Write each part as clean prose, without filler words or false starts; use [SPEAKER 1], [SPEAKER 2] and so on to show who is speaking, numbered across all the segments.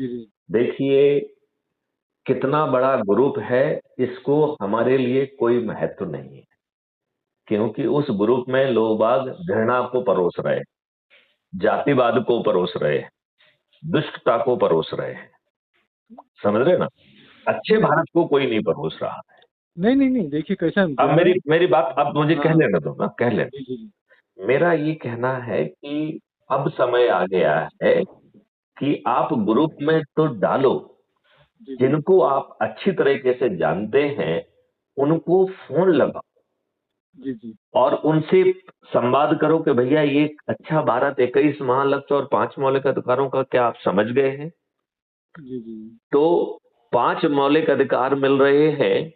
[SPEAKER 1] जी जी
[SPEAKER 2] देखिए, कितना बड़ा ग्रुप है, इसको हमारे लिए कोई महत्व नहीं है, क्योंकि उस ग्रुप में लोग बाग घृणा को परोस रहे, जातिवाद को परोस रहे, दुष्टता को परोस रहे हैं। समझ रहे ना? अच्छे
[SPEAKER 1] नहीं
[SPEAKER 2] भारत को कोई नहीं परोस रहा।
[SPEAKER 1] नहीं नहीं नहीं, देखिए कैसा है,
[SPEAKER 2] अब
[SPEAKER 1] मैं।
[SPEAKER 2] मेरी मेरी बात अब मुझे
[SPEAKER 1] हाँ
[SPEAKER 2] कह
[SPEAKER 1] हाँ।
[SPEAKER 2] लेने दो ना, कह लेने।
[SPEAKER 1] जी जी जी
[SPEAKER 2] मेरा ये कहना है कि अब समय आ गया है कि आप ग्रुप में तो डालो,
[SPEAKER 1] जी जी
[SPEAKER 2] जिनको आप अच्छी तरीके से जानते हैं उनको फोन लगाओ
[SPEAKER 1] जी जी
[SPEAKER 2] और उनसे संवाद करो कि भैया ये अच्छा भारत 21 महालक्ष्य और 5 मौलिक अधिकारों का क्या आप समझ गए हैं?
[SPEAKER 1] जी जी
[SPEAKER 2] तो 5 मौलिक अधिकार मिल रहे हैं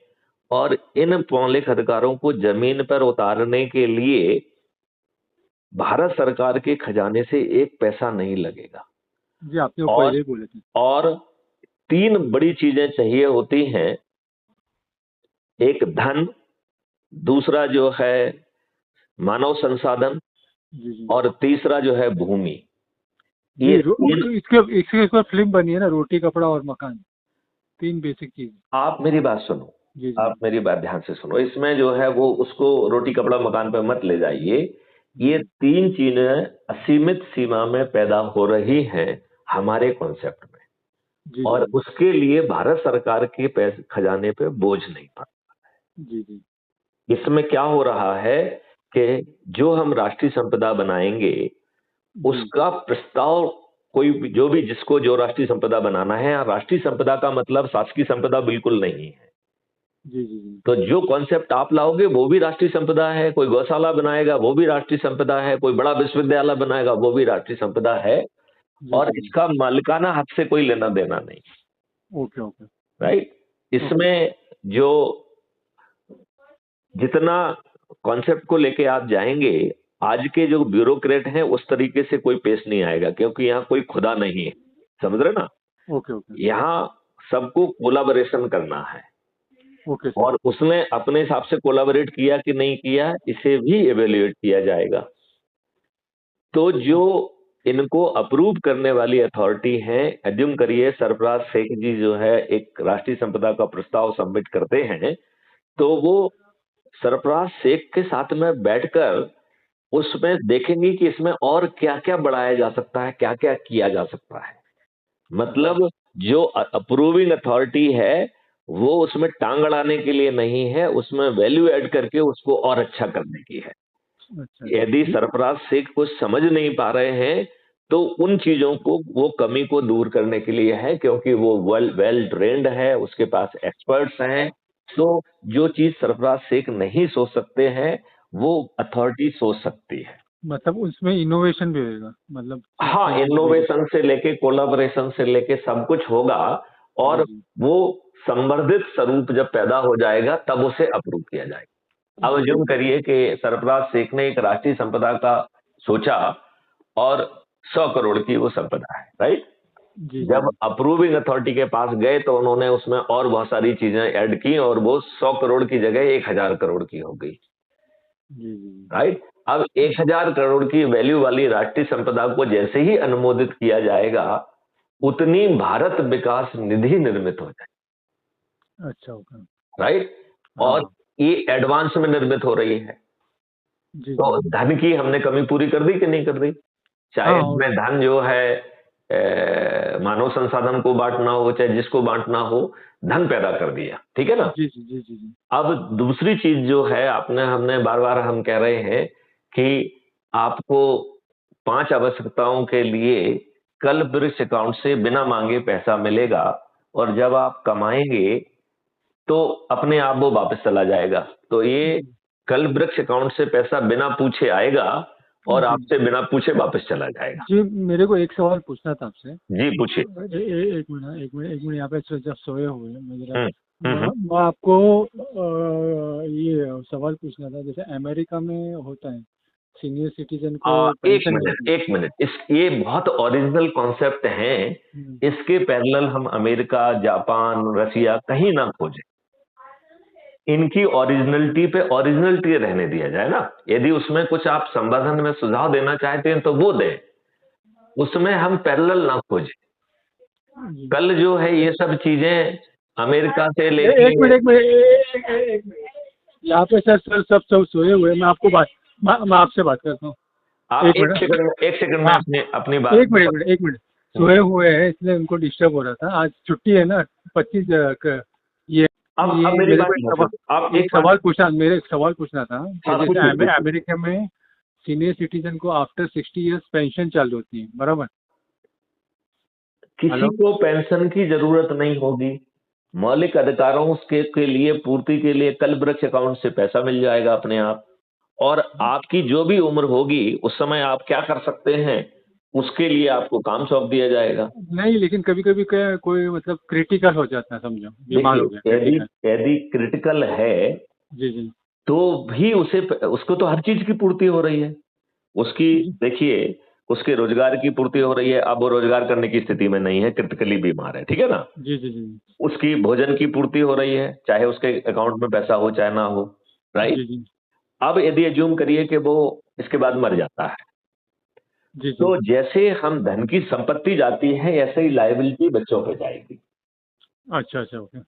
[SPEAKER 2] और इन मौलिक अधिकारों को जमीन पर उतारने के लिए भारत सरकार के खजाने से एक पैसा नहीं लगेगा।
[SPEAKER 1] जी, आपने वो
[SPEAKER 2] और
[SPEAKER 1] पहले ही बोले थे।
[SPEAKER 2] और 3 बड़ी चीजें चाहिए होती हैं। एक धन, दूसरा जो है मानव संसाधन,
[SPEAKER 1] जी जी
[SPEAKER 2] और तीसरा जो है भूमि।
[SPEAKER 1] जी,
[SPEAKER 2] ये तीन।
[SPEAKER 1] इसके इसके ऊपर फिल्म बनी है ना, रोटी कपड़ा और मकान, तीन बेसिक चीज।
[SPEAKER 2] आप मेरी बात सुनो,
[SPEAKER 1] जी जी
[SPEAKER 2] आप मेरी बात ध्यान से सुनो। इसमें जो है वो उसको रोटी कपड़ा मकान पे मत ले जाइए।
[SPEAKER 1] जी
[SPEAKER 2] ये 3 चीजें असीमित सीमा में पैदा हो रही हैं हमारे कॉन्सेप्ट में,
[SPEAKER 1] जी जी
[SPEAKER 2] और उसके लिए भारत सरकार के पैसे खजाने पे बोझ नहीं पड़ा।
[SPEAKER 1] जी जी
[SPEAKER 2] इसमें क्या हो रहा है कि जो हम राष्ट्रीय संपदा बनाएंगे
[SPEAKER 1] जी
[SPEAKER 2] उसका प्रस्ताव कोई जो भी जिसको जो राष्ट्रीय संपदा बनाना है, राष्ट्रीय संपदा का मतलब शासकीय संपदा बिल्कुल नहीं है।
[SPEAKER 1] जी जी जी
[SPEAKER 2] तो जो कॉन्सेप्ट आप लाओगे वो भी राष्ट्रीय संपदा है, कोई गौशाला बनाएगा वो भी राष्ट्रीय संपदा है, कोई बड़ा विश्वविद्यालय बनाएगा वो भी राष्ट्रीय संपदा है,
[SPEAKER 1] जी
[SPEAKER 2] और
[SPEAKER 1] जी जी।
[SPEAKER 2] इसका मालिकाना हक से कोई लेना देना नहीं।
[SPEAKER 1] Okay okay
[SPEAKER 2] right?
[SPEAKER 1] ओके।
[SPEAKER 2] इसमें जो जितना कॉन्सेप्ट को लेके आप जाएंगे, आज के जो ब्यूरोक्रेट हैं उस तरीके से कोई पेश नहीं आएगा, क्योंकि यहाँ कोई खुदा नहीं है। समझ रहे ना?
[SPEAKER 1] ओके ओके
[SPEAKER 2] यहाँ सबको कोलाबोरेशन करना है,
[SPEAKER 1] ओके सर।
[SPEAKER 2] और उसने अपने हिसाब से कोलाबोरेट किया कि नहीं किया, इसे भी एवेल्युएट किया जाएगा। तो जो इनको अप्रूव करने वाली अथॉरिटी है, एज्यूम करिए सरफराज शेख जी जो है एक राष्ट्रीय संपदा का प्रस्ताव सबमिट करते हैं, तो वो सरफराज शेख के साथ में बैठकर उसमें देखेंगे कि इसमें और क्या क्या बढ़ाया जा सकता है, क्या क्या किया जा सकता है।
[SPEAKER 1] अच्छा
[SPEAKER 2] मतलब जो अप्रूविंग अथॉरिटी है वो उसमें टांग अड़ाने के लिए नहीं है, उसमें वैल्यू ऐड करके उसको और अच्छा करने की है।
[SPEAKER 1] अच्छा अच्छा।
[SPEAKER 2] यदि सरफराज शेख को समझ नहीं पा रहे हैं तो उन चीजों को, वो कमी को दूर करने के लिए है, क्योंकि वो वेल वेल ट्रेंड है, उसके पास एक्सपर्ट्स हैं। तो जो चीज सरफराज शेख नहीं सोच सकते हैं वो अथॉरिटी सोच सकती है।
[SPEAKER 1] मतलब उसमें इनोवेशन भी होएगा, मतलब
[SPEAKER 2] हाँ,
[SPEAKER 1] चीजों को लेके।
[SPEAKER 2] इनोवेशन से लेके कोलाबोरेशन से लेके सब कुछ होगा,
[SPEAKER 1] जी
[SPEAKER 2] और
[SPEAKER 1] जी
[SPEAKER 2] वो संवर्धित स्वरूप जब पैदा हो जाएगा तब उसे अप्रूव किया जाएगा। अब
[SPEAKER 1] जी
[SPEAKER 2] अज्यूम
[SPEAKER 1] जी
[SPEAKER 2] करिए कि सरफराज शेख ने एक राष्ट्रीय संपदा का सोचा, और 100 करोड़ की वो संपदा है, राइट?
[SPEAKER 1] जी जी
[SPEAKER 2] जब अप्रूविंग अथॉरिटी के पास गए तो उन्होंने उसमें और बहुत सारी चीजें ऐड की, और वो 100 करोड़ की जगह 1000 करोड़ की हो गई।
[SPEAKER 1] जी जी जी
[SPEAKER 2] राइट? अब 1000 करोड़ की वैल्यू वाली राष्ट्रीय संपदा को जैसे ही अनुमोदित किया जाएगा, उतनी भारत विकास निधि निर्मित हो जाए।
[SPEAKER 1] अच्छा ओके।
[SPEAKER 2] राइट?
[SPEAKER 1] हाँ
[SPEAKER 2] और
[SPEAKER 1] हाँ।
[SPEAKER 2] ये एडवांस में निर्मित हो रही है।
[SPEAKER 1] जी
[SPEAKER 2] तो
[SPEAKER 1] जी
[SPEAKER 2] धन की हमने कमी पूरी कर दी कि नहीं कर दी?
[SPEAKER 1] हाँ
[SPEAKER 2] चाहे
[SPEAKER 1] हाँ।
[SPEAKER 2] हमें धन जो है मानव संसाधन को बांटना हो, चाहे जिसको बांटना हो, धन पैदा कर दिया। ठीक है ना?
[SPEAKER 1] जी जी जी जी जी
[SPEAKER 2] अब दूसरी चीज जो है, आपने हमने बार बार हम कह रहे हैं कि आपको 5 आवश्यकताओं के लिए कल वृक्ष अकाउंट से बिना मांगे पैसा मिलेगा, और जब आप कमाएंगे तो अपने आप वो वापस चला जाएगा। तो ये
[SPEAKER 1] जी
[SPEAKER 2] कल वृक्ष अकाउंट से पैसा बिना पूछे आएगा और
[SPEAKER 1] जी
[SPEAKER 2] आपसे बिना पूछे वापस चला जाएगा।
[SPEAKER 1] जी, मेरे को एक सवाल पूछना था आपसे।
[SPEAKER 2] जी पूछिए।
[SPEAKER 1] एक मिनट एक मिनट एक मिनट, यहाँ पे जब सोए हुए हैं, मैं जरा।
[SPEAKER 2] हम्म हम्म।
[SPEAKER 1] मैं आपको ये सवाल पूछना था, जैसे अमेरिका में होता है, सीनियर सिटीजन को
[SPEAKER 2] एक
[SPEAKER 1] पेंशन
[SPEAKER 2] मिनट,
[SPEAKER 1] मिलती है।
[SPEAKER 2] एक मिनट, ये बहुत ओरिजिनल कॉन्सेप्ट हैं।
[SPEAKER 1] हम्म,
[SPEAKER 2] इसके पैरेलल हम अमेरिका, जापान, रसिया कहीं ना खोजें। इनकी ओरिजिनलिटी रहने दिया जाए ना। यदि उसमें कुछ आप संवर्धन में सुझाव देना चाहते हैं तो वो दें, उसमें हम पैरेलल ना खोजें।
[SPEAKER 1] जी।
[SPEAKER 2] कल जो है ये सब चीजें अमेरिका से
[SPEAKER 1] एक
[SPEAKER 2] लेके
[SPEAKER 1] मिनट, एक मिनट, एक मिनट। यहाँ पे सर सर सब सब सोए हुए हैं। मैं आपसे बात करता हूँ।
[SPEAKER 2] आप
[SPEAKER 1] एक मिनट।
[SPEAKER 2] एक सेकंड में
[SPEAKER 1] हाँ,
[SPEAKER 2] अपनी अपनी बात
[SPEAKER 1] एक मिनट, एक मिनट, एक मिनट। सोए हुए हैं इसलिए उनको डिस्टर्ब हो रहा था। आज छुट्टी है ना, 25 ये
[SPEAKER 2] अब
[SPEAKER 1] ये
[SPEAKER 2] मेरी
[SPEAKER 1] मेरे
[SPEAKER 2] बात
[SPEAKER 1] को
[SPEAKER 2] सुनो सुनो आप एक बात
[SPEAKER 1] एक सवाल पूछना था कि
[SPEAKER 2] हाँ
[SPEAKER 1] जैसे
[SPEAKER 2] पूछिए पूछिए
[SPEAKER 1] अमेरिका में सीनियर सिटीजन को आफ्टर 60 इयर्स पेंशन चालू होती है, बराबर?
[SPEAKER 2] किसी
[SPEAKER 1] हेलो।
[SPEAKER 2] को पेंशन की जरूरत नहीं होगी मौलिक अधिकारों के लिए पूर्ति के लिए कल वृक्ष अकाउंट से पैसा मिल जाएगा अपने आप और आपकी जो भी उम्र होगी उस समय आप क्या कर सकते हैं उसके लिए आपको काम सौंप दिया जाएगा
[SPEAKER 1] नहीं, लेकिन कभी कभी क्या कोई मतलब क्रिटिकल हो जाता है, समझो बीमार हो गया
[SPEAKER 2] देखिए यदि
[SPEAKER 1] क्रिटिकल।
[SPEAKER 2] यदि क्रिटिकल है
[SPEAKER 1] जी जी
[SPEAKER 2] तो भी उसे उसको तो हर चीज की पूर्ति हो रही है उसकी
[SPEAKER 1] जी
[SPEAKER 2] देखिए उसके रोजगार की पूर्ति हो रही है अब वो रोजगार करने की स्थिति में नहीं है क्रिटिकली बीमार है ठीक है ना
[SPEAKER 1] जी जी जी
[SPEAKER 2] उसकी भोजन की पूर्ति हो रही है चाहे उसके अकाउंट में पैसा हो चाहे ना हो राइट
[SPEAKER 1] जी जी
[SPEAKER 2] अब यदि एज्यूम करिए कि वो इसके बाद मर जाता है
[SPEAKER 1] जी जी।
[SPEAKER 2] तो जैसे हम धन की संपत्ति जाती है ऐसे ही लायबिलिटी बच्चों पे जाएगी
[SPEAKER 1] अच्छा अच्छा, ओके।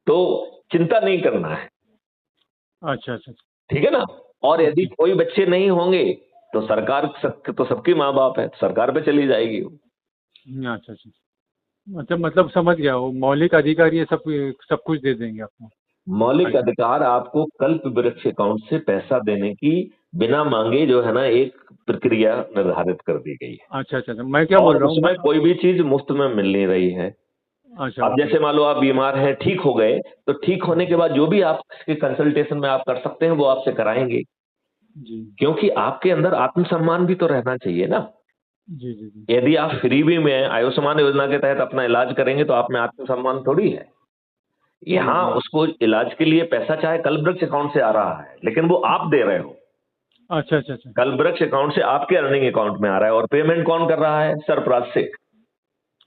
[SPEAKER 2] तो चिंता नहीं करना है
[SPEAKER 1] अच्छा अच्छा अच्छा,
[SPEAKER 2] ठीक है ना और यदि
[SPEAKER 1] ओके।
[SPEAKER 2] कोई बच्चे नहीं होंगे तो तो सबकी माँ बाप है सरकार पे चली जाएगी वो
[SPEAKER 1] अच्छा अच्छा। मतलब समझ गया, वो मौलिक अधिकार ये सब सब कुछ दे देंगे आपको।
[SPEAKER 2] मौलिक
[SPEAKER 1] अच्छा
[SPEAKER 2] अधिकार आपको कल्प वृक्ष अकाउंट से पैसा देने की बिना मांगे जो है ना एक प्रक्रिया निर्धारित कर दी गई है
[SPEAKER 1] अच्छा अच्छा अच्छा, मैं क्या बोल
[SPEAKER 2] और
[SPEAKER 1] रहा हूँ मैं।
[SPEAKER 2] उसमें कोई भी चीज मुफ्त में मिल नहीं रही है
[SPEAKER 1] अच्छा,
[SPEAKER 2] अब
[SPEAKER 1] ओके।
[SPEAKER 2] जैसे मान लो आप बीमार हैं ठीक हो गए तो ठीक होने के बाद जो भी आप इसके कंसल्टेशन में आप कर सकते हैं वो आपसे कराएंगे
[SPEAKER 1] जी
[SPEAKER 2] क्योंकि आपके अंदर आत्मसम्मान भी तो रहना चाहिए ना
[SPEAKER 1] जी जी जी
[SPEAKER 2] यदि आप फ्री भी में आयुष्मान योजना के तहत अपना इलाज करेंगे तो आप में आत्मसम्मान थोड़ी है
[SPEAKER 1] जी
[SPEAKER 2] यहाँ
[SPEAKER 1] जी।
[SPEAKER 2] उसको इलाज के लिए पैसा चाहे कल्पवृक्ष अकाउंट से आ रहा है लेकिन वो आप दे रहे हो
[SPEAKER 1] अच्छा अच्छा अच्छा,
[SPEAKER 2] कल्पवृक्ष अकाउंट से आपके अर्निंग अकाउंट में आ रहा है और पेमेंट कौन कर रहा है सरफराज से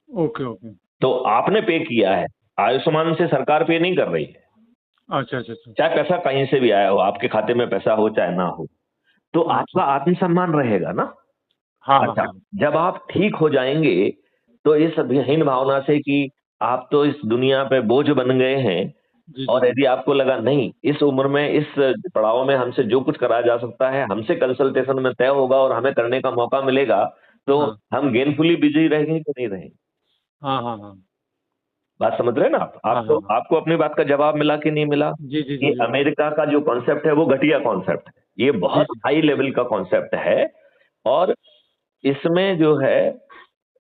[SPEAKER 1] ओके ओके।
[SPEAKER 2] तो आपने पे किया है आयुष्मान से सरकार पे नहीं कर रही है
[SPEAKER 1] अच्छा अच्छा अच्छा
[SPEAKER 2] चाहे पैसा कहीं से भी आया हो आपके खाते में पैसा हो चाहे ना हो तो
[SPEAKER 1] अच्छा।
[SPEAKER 2] आपका आत्मसम्मान रहेगा ना
[SPEAKER 1] हाँ हाँ
[SPEAKER 2] अच्छा
[SPEAKER 1] हाँ।
[SPEAKER 2] जब आप ठीक हो जाएंगे तो इस हीन भावना से कि आप तो इस दुनिया पे बोझ बन गए हैं
[SPEAKER 1] जी जी
[SPEAKER 2] और
[SPEAKER 1] जी।
[SPEAKER 2] यदि आपको लगा नहीं इस उम्र में इस पड़ाव में हमसे जो कुछ करा जा सकता है हमसे कंसल्टेशन में तय होगा और हमें करने का मौका मिलेगा तो
[SPEAKER 1] हाँ
[SPEAKER 2] हम गेनफुली बिजी रहेंगे कि नहीं रहेंगे
[SPEAKER 1] हाँ हाँ हाँ
[SPEAKER 2] बात समझ रहे हैं ना आप
[SPEAKER 1] हाँ
[SPEAKER 2] आपको
[SPEAKER 1] हाँ हाँ।
[SPEAKER 2] आपको अपनी बात का जवाब मिला कि नहीं मिला
[SPEAKER 1] जी जी जी
[SPEAKER 2] ये
[SPEAKER 1] जी
[SPEAKER 2] अमेरिका का जो कॉन्सेप्ट है वो घटिया कॉन्सेप्ट है ये
[SPEAKER 1] जी
[SPEAKER 2] बहुत
[SPEAKER 1] जी।
[SPEAKER 2] हाई लेवल का कॉन्सेप्ट है और इसमें जो है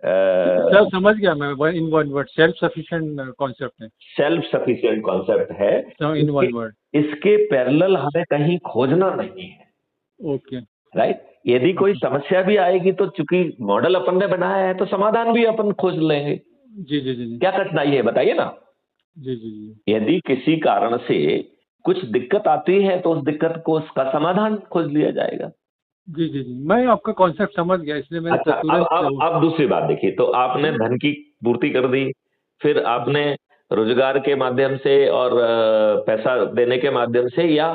[SPEAKER 1] सब समझ गया मैं, in one word self sufficient concept है।
[SPEAKER 2] सेल्फ सफिशिएंट कॉन्सेप्ट है
[SPEAKER 1] इन
[SPEAKER 2] इसके
[SPEAKER 1] वन वर्ड।
[SPEAKER 2] इसके पैरेलल हमें कहीं खोजना नहीं है
[SPEAKER 1] ओके
[SPEAKER 2] राइट यदि कोई
[SPEAKER 1] ओके।
[SPEAKER 2] समस्या भी आएगी तो चूंकि मॉडल अपन ने बनाया है तो समाधान भी अपन खोज लेंगे
[SPEAKER 1] जी जी जी जी
[SPEAKER 2] क्या कठिनाई है बताइए ना
[SPEAKER 1] जी जी जी
[SPEAKER 2] यदि किसी कारण से कुछ दिक्कत आती है तो उस दिक्कत को उसका समाधान खोज लिया जाएगा
[SPEAKER 1] जी जी जी, मैं आपका कॉन्सेप्ट समझ गया, इसलिए मैंने
[SPEAKER 2] अच्छा अब
[SPEAKER 1] तुरंत
[SPEAKER 2] अब अब दूसरी बात देखिए तो आपने धन की पूर्ति कर दी फिर
[SPEAKER 1] जी
[SPEAKER 2] आपने रोजगार के माध्यम से और पैसा देने के माध्यम से या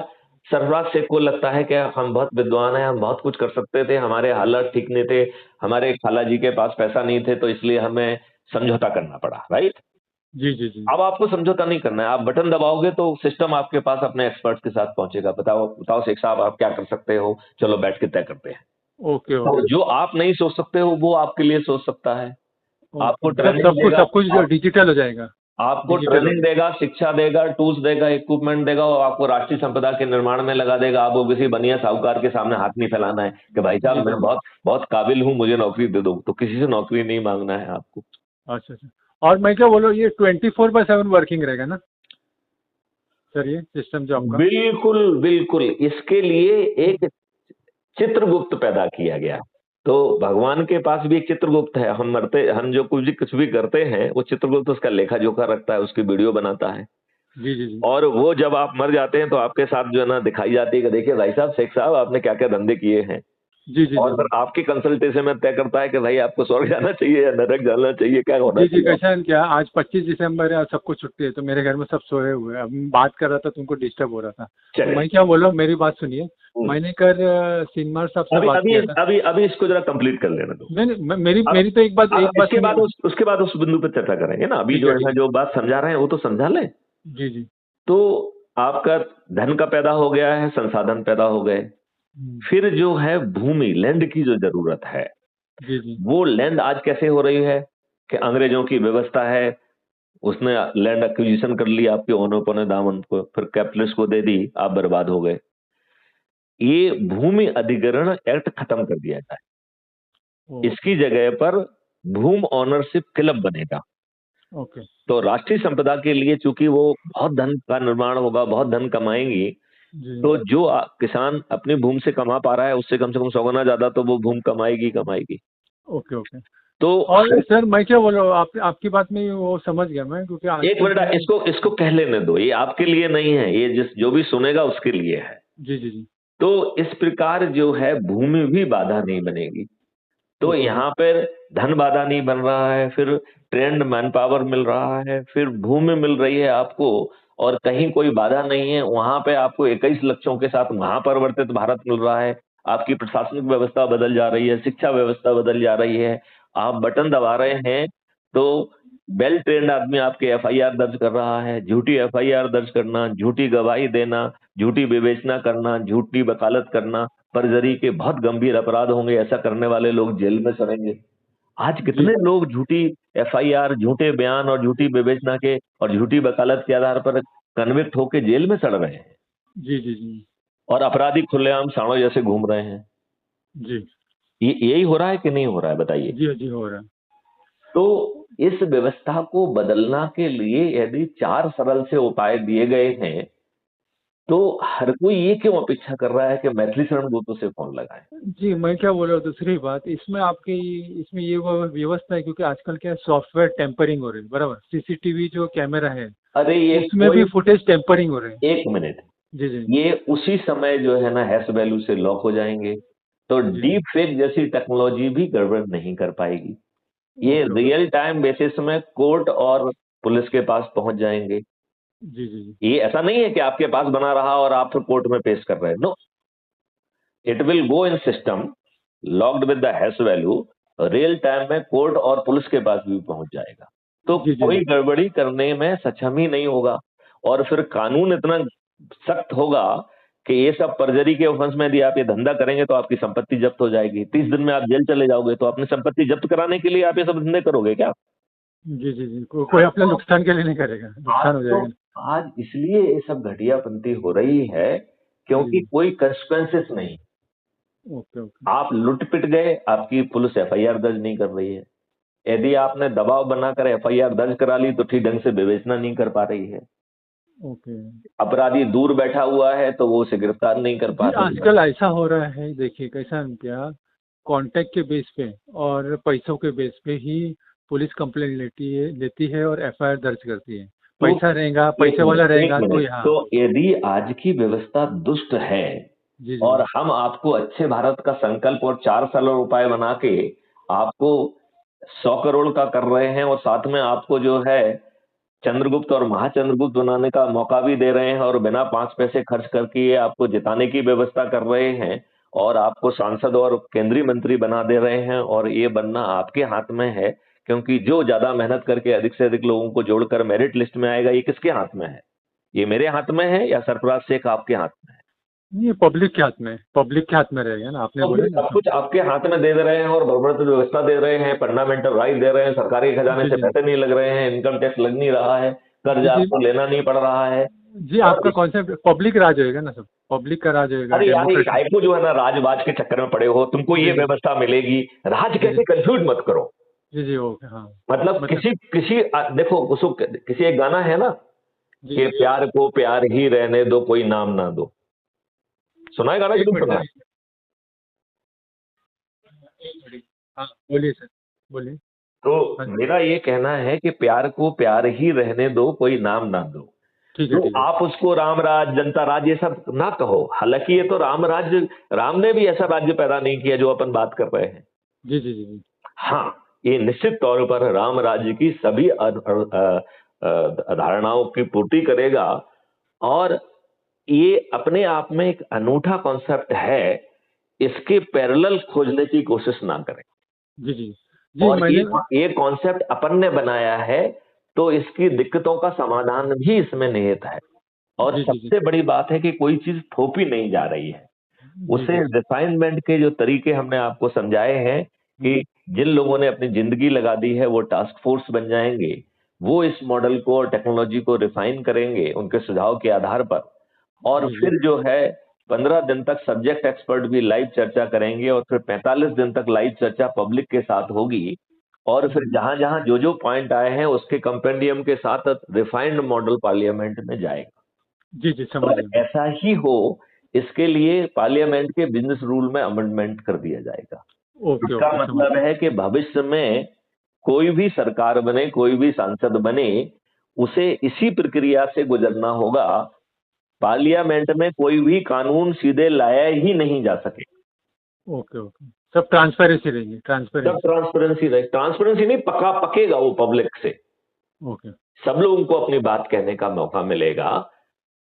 [SPEAKER 2] सरफराज शेख को लगता है कि हम बहुत विद्वान हैं हम बहुत कुछ कर सकते थे हमारे हालात ठीक नहीं थे हमारे खाला जी के पास पैसा नहीं थे तो इसलिए हमें समझौता करना पड़ा राइट
[SPEAKER 1] जी जी जी।
[SPEAKER 2] अब आपको समझौता नहीं करना है आप बटन दबाओगे तो सिस्टम आपके पास अपने एक्सपर्ट्स के साथ पहुंचेगा बताओ बताओ शेख साहब आप क्या कर सकते हो चलो बैठ के तय करते हैं
[SPEAKER 1] ओके
[SPEAKER 2] तो
[SPEAKER 1] ओके
[SPEAKER 2] जो आप नहीं सोच सकते हो वो आपके लिए सोच सकता है आपको
[SPEAKER 1] ओके। सब
[SPEAKER 2] ट्रेनिंग देगा
[SPEAKER 1] सब कुछ डिजिटल हो जाएगा।
[SPEAKER 2] आपको
[SPEAKER 1] डिजिटल हो
[SPEAKER 2] ट्रेनिंग
[SPEAKER 1] जाएगा।
[SPEAKER 2] देगा शिक्षा देगा टूल्स देगा इक्विपमेंट देगा और आपको राष्ट्रीय संपदा के निर्माण में लगा देगा आपको किसी बनिया साहूकार के सामने हाथ नहीं फैलाना है कि भाई
[SPEAKER 1] जी
[SPEAKER 2] साहब
[SPEAKER 1] जी
[SPEAKER 2] मैं
[SPEAKER 1] जी।
[SPEAKER 2] बहुत बहुत काबिल हूँ मुझे नौकरी दे दो तो किसी से नौकरी नहीं मांगना है आपको
[SPEAKER 1] अच्छा अच्छा। और मैं क्या बोलूँ, ये 24/7 वर्किंग रहेगा ना सर, ये सिस्टम जो आपका?
[SPEAKER 2] बिल्कुल बिल्कुल इसके लिए एक चित्रगुप्त पैदा किया गया तो भगवान के पास भी एक चित्रगुप्त है हम जो कुछ भी करते हैं वो चित्रगुप्त उसका लेखा जोखा रखता है उसकी वीडियो बनाता है
[SPEAKER 1] जी जी जी
[SPEAKER 2] और वो जब आप मर जाते हैं तो आपके साथ जो है ना दिखाई जाती है कि देखिए भाई साहब शेख साहब आपने क्या क्या धंधे किए हैं
[SPEAKER 1] जी जी
[SPEAKER 2] और
[SPEAKER 1] जी
[SPEAKER 2] फिर
[SPEAKER 1] जी
[SPEAKER 2] आपकी कंसल्टेशन में तय करता है कि भाई आपको स्वर्ग जाना चाहिए या नरक जाना चाहिए, क्या होना
[SPEAKER 1] जी जी।
[SPEAKER 2] चाहिए।
[SPEAKER 1] कैसा है क्या, आज 25 दिसंबर है और सबको छुट्टी है, तो मेरे घर में सब सोए हुए हैं। अब मैं बात कर रहा था तो उनको डिस्टर्ब हो रहा था। तो
[SPEAKER 2] चले।
[SPEAKER 1] मैं क्या बोल रहा हूँ, मेरी बात सुनिए।
[SPEAKER 2] हम्म।
[SPEAKER 1] मैंने कल सिन्हा साहब से
[SPEAKER 2] अभी
[SPEAKER 1] बात
[SPEAKER 2] अभी
[SPEAKER 1] किया था।
[SPEAKER 2] अभी अभी इसको जरा कंप्लीट कर लेने दो।
[SPEAKER 1] नहीं नहीं, मेरी
[SPEAKER 2] अब
[SPEAKER 1] मेरी तो एक बात
[SPEAKER 2] इसके बाद
[SPEAKER 1] सुनिए।
[SPEAKER 2] उसके बाद उस बिंदु पर चर्चा करेंगे ना। अभी
[SPEAKER 1] ठीक
[SPEAKER 2] जो
[SPEAKER 1] है
[SPEAKER 2] है
[SPEAKER 1] ठीक
[SPEAKER 2] ना,
[SPEAKER 1] है।
[SPEAKER 2] जो बात समझा रहे हैं वो तो समझा लें।
[SPEAKER 1] जी जी।
[SPEAKER 2] तो आपका धन का पैदा हो गया है, संसाधन पैदा हो गए। फिर जो है भूमि, लैंड की जो जरूरत है,
[SPEAKER 1] जी जी
[SPEAKER 2] वो लैंड आज कैसे हो रही है कि अंग्रेजों की व्यवस्था है, उसने लैंड एक्विजिशन कर ली आपके ओने पौने दामन को, फिर कैपिटलिस्ट को दे दी, आप बर्बाद हो गए। ये भूमि अधिग्रहण एक्ट खत्म कर दिया जाए,
[SPEAKER 1] ओके
[SPEAKER 2] इसकी जगह पर भूम ऑनरशिप क्लब बनेगा।
[SPEAKER 1] ओके।
[SPEAKER 2] तो राष्ट्रीय संपदा के लिए चूंकि वो बहुत धन का निर्माण होगा, बहुत धन कमाएंगी,
[SPEAKER 1] जी
[SPEAKER 2] तो जो किसान अपनी भूमि से कमा पा रहा है उससे कम से कम 100 गुना ज्यादा तो वो भूमि कमाएगी कमाएगी।
[SPEAKER 1] Okay okay.
[SPEAKER 2] तो
[SPEAKER 1] और सर मैं क्या बोल रहा हूँ, आपकी बात में वो समझ गया मैं, क्योंकि
[SPEAKER 2] एक
[SPEAKER 1] आजकल
[SPEAKER 2] मिनट,
[SPEAKER 1] क्या है।
[SPEAKER 2] इसको इसको कह लेने दो, ये आपके लिए नहीं है, ये जो भी सुनेगा उसके लिए है।
[SPEAKER 1] जी जी जी।
[SPEAKER 2] तो इस प्रकार जो है भूमि भी बाधा नहीं बनेगी। तो
[SPEAKER 1] ओके ओके।
[SPEAKER 2] यहाँ पर धन बाधा नहीं बन रहा है, फिर ट्रेंड मैन पावर मिल रहा है, फिर भूमि मिल रही है आपको, और कहीं कोई बाधा नहीं है। वहां पे आपको 21 लक्ष्यों के साथ महापरिवर्तित भारत मिल रहा है। आपकी प्रशासनिक व्यवस्था बदल जा रही है, शिक्षा व्यवस्था बदल जा रही है। आप बटन दबा रहे हैं तो वेल ट्रेंड आदमी आपके एफआईआर दर्ज कर रहा है। झूठी एफआईआर दर्ज करना, झूठी गवाही देना, झूठी विवेचना करना, झूठी वकालत करना, परजरी के बहुत गंभीर अपराध होंगे। ऐसा करने वाले लोग जेल में सड़ेंगे। आज
[SPEAKER 1] जी
[SPEAKER 2] कितने लोग झूठी एफआईआर, झूठे बयान और झूठी विवेचना के और झूठी वकालत के आधार पर कन्विक्ट होकर जेल में सड़ रहे हैं,
[SPEAKER 1] जी जी जी
[SPEAKER 2] और अपराधी खुलेआम सांडों जैसे घूम रहे हैं।
[SPEAKER 1] जी
[SPEAKER 2] ये यही हो रहा है कि नहीं हो रहा है, बताइए।
[SPEAKER 1] जी जी हो रहा है।
[SPEAKER 2] तो इस व्यवस्था को बदलना के लिए यदि 4 सरल से उपाय दिए गए हैं, तो हर कोई ये क्यों अपेक्षा कर रहा है कि मैथिली शरण गुप्त से फोन लगाए।
[SPEAKER 1] जी मैं क्या बोल रहा हूँ, दूसरी बात इसमें आपकी, इसमें ये वो व्यवस्था है, क्योंकि आजकल क्या सॉफ्टवेयर टेम्परिंग हो रही है, बराबर। सीसीटीवी जो कैमरा है
[SPEAKER 2] अरे ये
[SPEAKER 1] उसमें भी
[SPEAKER 2] कोई,
[SPEAKER 1] फुटेज टेम्परिंग हो रहे हैं।
[SPEAKER 2] एक मिनट,
[SPEAKER 1] जी जी
[SPEAKER 2] ये उसी समय जो है ना हैश वैल्यू से लॉक हो जाएंगे। तो
[SPEAKER 1] जी जी।
[SPEAKER 2] डीप फेक जैसी टेक्नोलॉजी भी गड़बड़ नहीं कर पाएगी। ये
[SPEAKER 1] okay okay.
[SPEAKER 2] Real time basis में कोर्ट और पुलिस के पास पहुंच जाएंगे।
[SPEAKER 1] जी जी जी।
[SPEAKER 2] ये ऐसा नहीं है कि आपके पास बना रहा और आप फिर कोर्ट में पेश कर रहे हैं। No, it will go in system locked with the hash value, real time में कोर्ट और पुलिस के पास भी पहुंच जाएगा। तो
[SPEAKER 1] जी जी
[SPEAKER 2] कोई
[SPEAKER 1] जी।
[SPEAKER 2] गड़बड़ी करने में सक्षम ही नहीं होगा। और फिर कानून इतना सख्त होगा कि ये सब परजरी के ऑफेंस में यदि आप ये धंधा करेंगे तो आपकी संपत्ति जब्त हो जाएगी। 30 दिन में आप जेल चले जाओगे। तो अपनी संपत्ति जब्त कराने के लिए आप ये सब धंधे करोगे क्या?
[SPEAKER 1] जी जी जी कोई
[SPEAKER 2] आज
[SPEAKER 1] अपने
[SPEAKER 2] तो
[SPEAKER 1] नुकसान के लिए नहीं करेगा,
[SPEAKER 2] आज
[SPEAKER 1] नुकसान हो
[SPEAKER 2] तो
[SPEAKER 1] जाएगा।
[SPEAKER 2] आज इसलिए ये सब घटियापंती हो रही है
[SPEAKER 1] जी
[SPEAKER 2] क्योंकि
[SPEAKER 1] जी।
[SPEAKER 2] कोई कंसिक्वेंसेस नहीं।
[SPEAKER 1] Okay okay.
[SPEAKER 2] आप लुट पिट गए, आपकी पुलिस एफआईआर दर्ज नहीं कर रही है। यदि आपने दबाव बनाकर एफआईआर दर्ज करा ली तो ठीक ढंग से विवेचना नहीं कर पा रही है।
[SPEAKER 1] ओके।
[SPEAKER 2] अपराधी दूर बैठा हुआ है तो वो उसे गिरफ्तार नहीं कर पा
[SPEAKER 1] जी
[SPEAKER 2] रही है।
[SPEAKER 1] आजकल ऐसा हो रहा है, देखिए कैसा है क्या, कांटेक्ट के बेस पे और पैसों के बेस पे ही पुलिस कंप्लेंट लेती है और एफआईआर दर्ज करती है।
[SPEAKER 2] तो
[SPEAKER 1] पैसा रहेगा,
[SPEAKER 2] एक
[SPEAKER 1] पैसे वाला
[SPEAKER 2] मिनट, एक
[SPEAKER 1] रहेगा तो
[SPEAKER 2] मिनट,
[SPEAKER 1] यहाँ।
[SPEAKER 2] तो यदि आज की व्यवस्था दुष्ट है
[SPEAKER 1] जी जी
[SPEAKER 2] और हम आपको अच्छे भारत का संकल्प और 4 सरल उपाय बना के आपको 100 करोड़ का कर रहे हैं, और साथ में आपको जो है चंद्रगुप्त और महाचंद्रगुप्त बनाने का मौका भी दे रहे हैं, और बिना 5 पैसे खर्च करके ये आपको जिताने की व्यवस्था कर रहे हैं, और आपको सांसद और केंद्रीय मंत्री बना दे रहे हैं, और ये बनना आपके हाथ में है। क्योंकि जो ज्यादा मेहनत करके अधिक से अधिक लोगों को जोड़कर मेरिट लिस्ट में आएगा, ये किसके हाथ में है? ये मेरे हाथ में है या सरफराज शेख आपके हाथ में है?
[SPEAKER 1] ये पब्लिक के हाथ में, पब्लिक के हाथ में रहेगा ना, आपने
[SPEAKER 2] तो फिर
[SPEAKER 1] बोले ना
[SPEAKER 2] सब
[SPEAKER 1] सब।
[SPEAKER 2] कुछ आपके हाथ में दे रहे हैं, और बढ़ती व्यवस्था दे रहे हैं, फंडामेंटल राइट दे रहे हैं, सरकारी खजाने
[SPEAKER 1] जी
[SPEAKER 2] से
[SPEAKER 1] जी
[SPEAKER 2] पैसे नहीं लग रहे हैं, इनकम टैक्स लग नहीं रहा है, कर्ज
[SPEAKER 1] जी जी
[SPEAKER 2] आपको लेना नहीं पड़ रहा है।
[SPEAKER 1] जी।
[SPEAKER 2] और
[SPEAKER 1] आपका कॉन्सेप्ट पब्लिक राज होएगा ना, सब पब्लिक का राज होएगा,
[SPEAKER 2] अरे यार, ये
[SPEAKER 1] डेमोक्रेसी।
[SPEAKER 2] कायको जो है ना राजबाज के चक्कर में पड़े हो, तुमको
[SPEAKER 1] जी
[SPEAKER 2] ये
[SPEAKER 1] जी
[SPEAKER 2] व्यवस्था मिलेगी। राज
[SPEAKER 1] जी जी
[SPEAKER 2] कैसे, कंफ्यूज मत करो।
[SPEAKER 1] जी जी ओके हाँ।
[SPEAKER 2] मतलब
[SPEAKER 1] मतलब
[SPEAKER 2] किसी किसी देखो उसको, किसी एक गाना है ना
[SPEAKER 1] जी
[SPEAKER 2] कि प्यार को प्यार ही रहने दो, कोई नाम ना दो। सुना है गाना कि
[SPEAKER 1] एक
[SPEAKER 2] नहीं
[SPEAKER 1] मिनट
[SPEAKER 2] सुना
[SPEAKER 1] सर,
[SPEAKER 2] है?
[SPEAKER 1] एक मिनट। हाँ बोलिए सर, बोलिए।
[SPEAKER 2] तो
[SPEAKER 1] हाँ
[SPEAKER 2] मेरा ये कहना है कि प्यार को प्यार ही रहने दो, कोई नाम ना दो।
[SPEAKER 1] ठीक है,
[SPEAKER 2] तो
[SPEAKER 1] ठीक है।
[SPEAKER 2] आप उसको राम राज, जनता राज ये सब ना कहो। हालांकि ये तो राम राज्य, राम ने भी ऐसा राज्य पैदा नहीं किया जो अपन बात कर रहे हैं।
[SPEAKER 1] जी, जी, जी, जी।
[SPEAKER 2] हाँ, ये निश्चित तौर पर राम राज्य की सभी धारणाओं की पूर्ति करेगा। और ये अपने आप में एक अनूठा कॉन्सेप्ट है, इसके पैरेलल खोजने की कोशिश ना करें।
[SPEAKER 1] जी, जी। जी,
[SPEAKER 2] और
[SPEAKER 1] मैंने
[SPEAKER 2] ये कॉन्सेप्ट अपन ने बनाया है, तो इसकी दिक्कतों का समाधान भी इसमें निहित है। और
[SPEAKER 1] जी, जी, जी।
[SPEAKER 2] सबसे बड़ी बात है कि कोई चीज थोपी नहीं जा रही है।
[SPEAKER 1] जी,
[SPEAKER 2] उसे
[SPEAKER 1] जी, जी।
[SPEAKER 2] रिफाइनमेंट के जो तरीके हमने आपको समझाए हैं कि जिन लोगों ने अपनी जिंदगी लगा दी है वो टास्क फोर्स बन जाएंगे, वो इस मॉडल को और टेक्नोलॉजी को रिफाइन करेंगे उनके सुझाव के आधार पर। और
[SPEAKER 1] जी, जी।
[SPEAKER 2] फिर जो है 15 दिन तक सब्जेक्ट एक्सपर्ट भी लाइव चर्चा करेंगे, और फिर 45 दिन तक लाइव चर्चा पब्लिक के साथ होगी। और फिर जहां जहां जो जो पॉइंट आए हैं उसके कंपेंडियम के साथ रिफाइंड मॉडल पार्लियामेंट में जाएगा।
[SPEAKER 1] जी, जी, समझ
[SPEAKER 2] और
[SPEAKER 1] गया मैं।
[SPEAKER 2] ऐसा ही हो, इसके लिए पार्लियामेंट के बिजनेस रूल में अमेंडमेंट कर दिया जाएगा।
[SPEAKER 1] ओके,
[SPEAKER 2] इसका
[SPEAKER 1] ओके, समझ
[SPEAKER 2] मतलब है कि भविष्य में कोई भी सरकार बने, कोई भी सांसद बने, उसे इसी प्रक्रिया से गुजरना होगा। पार्लियामेंट में कोई भी कानून सीधे लाया ही नहीं जा सके।
[SPEAKER 1] Okay, okay. सब ट्रांसपेरेंसी रहेगी,
[SPEAKER 2] सब
[SPEAKER 1] ट्रांसपेरेंसी।
[SPEAKER 2] ट्रांसपेरेंसी रहे, ट्रांसपेरेंसी नहीं, पकेगा वो पब्लिक से।
[SPEAKER 1] ओके।
[SPEAKER 2] सब लोगों को अपनी बात कहने का मौका मिलेगा।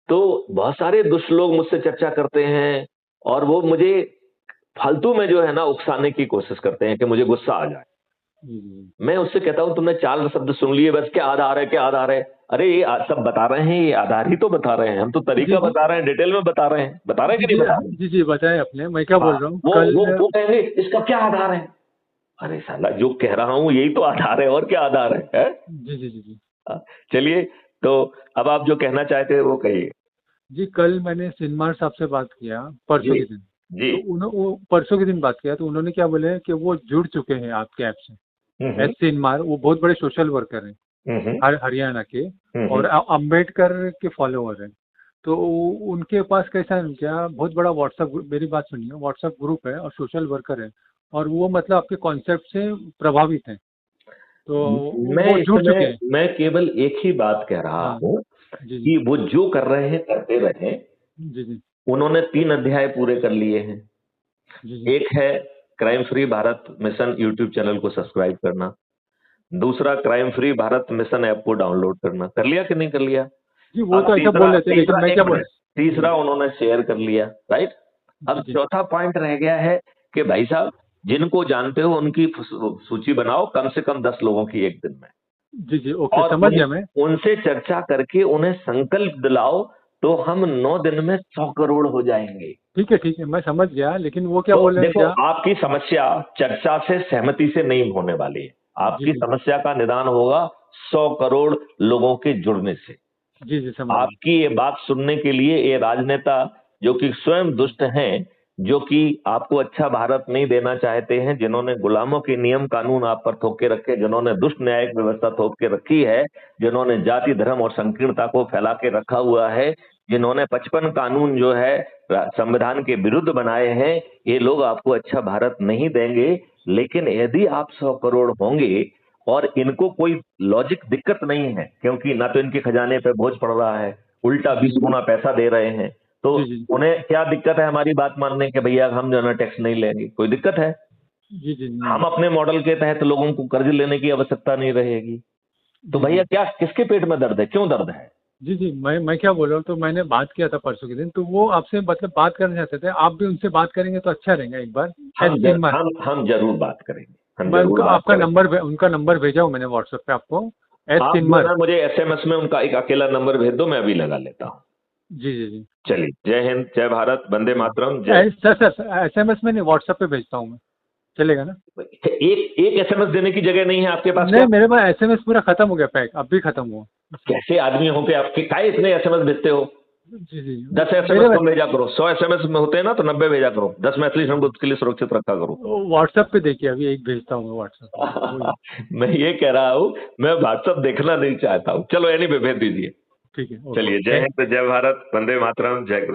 [SPEAKER 2] तो बहुत सारे दुष्ट लोग मुझसे चर्चा करते हैं, और वो मुझे फालतू में जो है ना उकसाने की कोशिश करते हैं कि मुझे गुस्सा आ जाए।
[SPEAKER 1] जी, जी,
[SPEAKER 2] मैं उससे कहता हूं तुमने 4 शब्द सुन लिए बस, क्या आधार है, क्या आधार है? अरे ये सब बता रहे हैं, ये आधार ही तो बता रहे हैं, हम तो
[SPEAKER 1] जी,
[SPEAKER 2] तरीका
[SPEAKER 1] जी,
[SPEAKER 2] बता रहे हैं, डिटेल में बता रहे हैं, बता रहे हैं
[SPEAKER 1] जी,
[SPEAKER 2] कि नहीं
[SPEAKER 1] जी,
[SPEAKER 2] बता रहे हैं?
[SPEAKER 1] जी, जी, बताएं अपने। मैं क्या
[SPEAKER 2] हाँ,
[SPEAKER 1] बोल रहा हूँ
[SPEAKER 2] वो
[SPEAKER 1] कल।
[SPEAKER 2] वो वो कहेंगे इसका क्या आधार है? अरे साला, जो कह रहा हूं यही तो आधार है, और क्या आधार है, है?
[SPEAKER 1] जी, जी, जी, जी।
[SPEAKER 2] हाँ, चलिए, तो अब आप जो कहना चाहते हैं वो कहिए।
[SPEAKER 1] जी, कल मैंने सिन्मार साहब से बात किया,
[SPEAKER 2] जी,
[SPEAKER 1] परसों के दिन।
[SPEAKER 2] जी।
[SPEAKER 1] तो वो परसों के दिन बात किया, तो उन्होंने क्या बोले कि वो जुड़ चुके हैं आपके ऐप से।
[SPEAKER 2] हम्म,
[SPEAKER 1] एस सिन्मार, वो बहुत बड़े सोशल वर्कर हैं,
[SPEAKER 2] हम्म,
[SPEAKER 1] हरियाणा के। और
[SPEAKER 2] हम्म,
[SPEAKER 1] अंबेडकर के फॉलोअर हैं। तो उनके पास कैसा है क्या, बहुत बड़ा व्हाट्सएप, मेरी बात सुनिए, व्हाट्सएप ग्रुप है और सोशल वर्कर है। और वो मतलब आपके कॉन्सेप्ट से प्रभावित हैं। तो
[SPEAKER 2] मैं
[SPEAKER 1] वो जुड़ चुके
[SPEAKER 2] इसमें
[SPEAKER 1] हैं।
[SPEAKER 2] मैं केवल एक ही बात कह रहा
[SPEAKER 1] हाँ।
[SPEAKER 2] हूं
[SPEAKER 1] जी, जी,
[SPEAKER 2] कि वो जो कर रहे हैं करते रहे।
[SPEAKER 1] जी, जी,
[SPEAKER 2] उन्होंने 3 अध्याय पूरे कर लिए हैं।
[SPEAKER 1] जी, जी,
[SPEAKER 2] एक है crime free Bharat mission YouTube channel को सब्सक्राइब करना। दूसरा, crime free Bharat mission app को डाउनलोड करना। कर लिया कि नहीं कर लिया?
[SPEAKER 1] जी, वो
[SPEAKER 2] अब
[SPEAKER 1] तो ऐसा
[SPEAKER 2] तीसरा
[SPEAKER 1] बोल रहे थे, लेकिन
[SPEAKER 2] तीसरा
[SPEAKER 1] मैं
[SPEAKER 2] एक
[SPEAKER 1] क्या बोल।
[SPEAKER 2] मिनट,
[SPEAKER 1] जी,
[SPEAKER 2] तीसरा उन्होंने शेयर कर लिया, राइट?
[SPEAKER 1] जी,
[SPEAKER 2] अब
[SPEAKER 1] जी,
[SPEAKER 2] चौथा पॉइंट रह गया है कि भाई साहब, जिनको जानते हो उनकी सूची बनाओ, कम से कम 10 लोगों की एक दिन में।
[SPEAKER 1] जी, जी, ओके,
[SPEAKER 2] और
[SPEAKER 1] समझ गया मैं।
[SPEAKER 2] उनसे चर्चा करके उन्हें संकल्प दिलाओ, तो हम 9 दिन में 100 करोड़ हो जाएंगे।
[SPEAKER 1] ठीक है, ठीक है, मैं समझ गया, लेकिन वो क्या
[SPEAKER 2] तो
[SPEAKER 1] बोल रहे हैं
[SPEAKER 2] देखो,
[SPEAKER 1] क्या।
[SPEAKER 2] आपकी समस्या चर्चा से, सहमति से नहीं होने वाली है।
[SPEAKER 1] जी,
[SPEAKER 2] आपकी
[SPEAKER 1] जी,
[SPEAKER 2] समस्या का निदान होगा 100 करोड़ लोगों के जुड़ने से।
[SPEAKER 1] जी, जी, समझ गया।
[SPEAKER 2] आपकी ये बात सुनने के लिए ये राजनेता, जो कि स्वयं दुष्ट हैं, जो कि आपको अच्छा भारत नहीं देना चाहते हैं, जिन्होंने गुलामों के नियम कानून आप पर थोप के रखे, जिन्होंने दुष्ट न्यायिक व्यवस्था थोप के रखी है, जिन्होंने जाति धर्म और संकीर्णता को फैला के रखा हुआ है, जिन्होंने 55 कानून जो है संविधान के विरुद्ध बनाए हैं, ये लोग आपको अच्छा भारत नहीं देंगे। लेकिन यदि आप 100 करोड़ होंगे, और इनको कोई लॉजिक दिक्कत नहीं है, क्योंकि ना तो इनके खजाने पे बोझ पड़ रहा है, उल्टा
[SPEAKER 1] जी,
[SPEAKER 2] 20
[SPEAKER 1] जी,
[SPEAKER 2] गुना पैसा दे रहे हैं, तो
[SPEAKER 1] जी, जी,
[SPEAKER 2] उन्हें क्या दिक्कत है हमारी बात मानने के? भैया हम जो है ना टैक्स नहीं लेंगे, कोई दिक्कत है?
[SPEAKER 1] जी, जी, नहीं।
[SPEAKER 2] हम अपने मॉडल के तहत लोगों को कर्ज लेने की आवश्यकता नहीं रहेगी। तो
[SPEAKER 1] जी,
[SPEAKER 2] भैया,
[SPEAKER 1] जी,
[SPEAKER 2] क्या किसके पेट में दर्द है, क्यों दर्द है?
[SPEAKER 1] जी, जी, मैं क्या बोल रहा हूँ, तो मैंने बात किया था परसों के दिन, तो वो आपसे मतलब बात करना चाहते थे, आप भी उनसे बात करेंगे तो अच्छा रहेगा एक बार। एस सिन्मार।
[SPEAKER 2] हम जरूर बात करेंगे, हम
[SPEAKER 1] मैं
[SPEAKER 2] जरूर
[SPEAKER 1] उनका
[SPEAKER 2] बात
[SPEAKER 1] आपका
[SPEAKER 2] करेंगे।
[SPEAKER 1] नंबर उनका नंबर भेजा हूँ मैंने व्हाट्सएप पे आपको। एस
[SPEAKER 2] आप जो है
[SPEAKER 1] सिन्मार।
[SPEAKER 2] ना मुझे एसएमएस में उनका एक अकेला नंबर भेज दो, मैं अभी लगा लेता हूँ।
[SPEAKER 1] जी, जी, जी,
[SPEAKER 2] चलिए, जय हिंद, जय भारत, वंदे
[SPEAKER 1] जी।
[SPEAKER 2] मातरम, जय।
[SPEAKER 1] सर, सर, एसएमएस में नहीं, व्हाट्सएप पे भेजता हूँ मैं। चलेगा ना।
[SPEAKER 2] एक एक एसएमएस देने की जगह नहीं है आपके पास क्या?
[SPEAKER 1] नहीं, मेरे पास एसएमएस पूरा खत्म हो गया, पैक अब भी खत्म हुआ इसलिए।
[SPEAKER 2] कैसे आदमी हो के आपके, काहे इतने एसएमएस भेजते हो?
[SPEAKER 1] जी, जी,
[SPEAKER 2] 10
[SPEAKER 1] मेरे
[SPEAKER 2] एसएमएस कम भेजा करो, 100 एसएमएस में होते हैं ना तो 90 भेजा करो, 10 में एटलीस्ट हमको उसके लिए सुरक्षित रखा करो।
[SPEAKER 1] व्हाट्सएप पे देखिए, अभी एक भेजता हूँ मैं व्हाट्सएप पे, वही।
[SPEAKER 2] मैं ये कह रहा हूँ, मैं व्हाट्सएप देखना नहीं चाहता हूँ। चलो एनीवे, भेज दीजिए।
[SPEAKER 1] ठीक है, ओके,
[SPEAKER 2] चलिए, जय
[SPEAKER 1] ओके।
[SPEAKER 2] हिंद, जय भारत, वंदे मातरम, जय गुरु।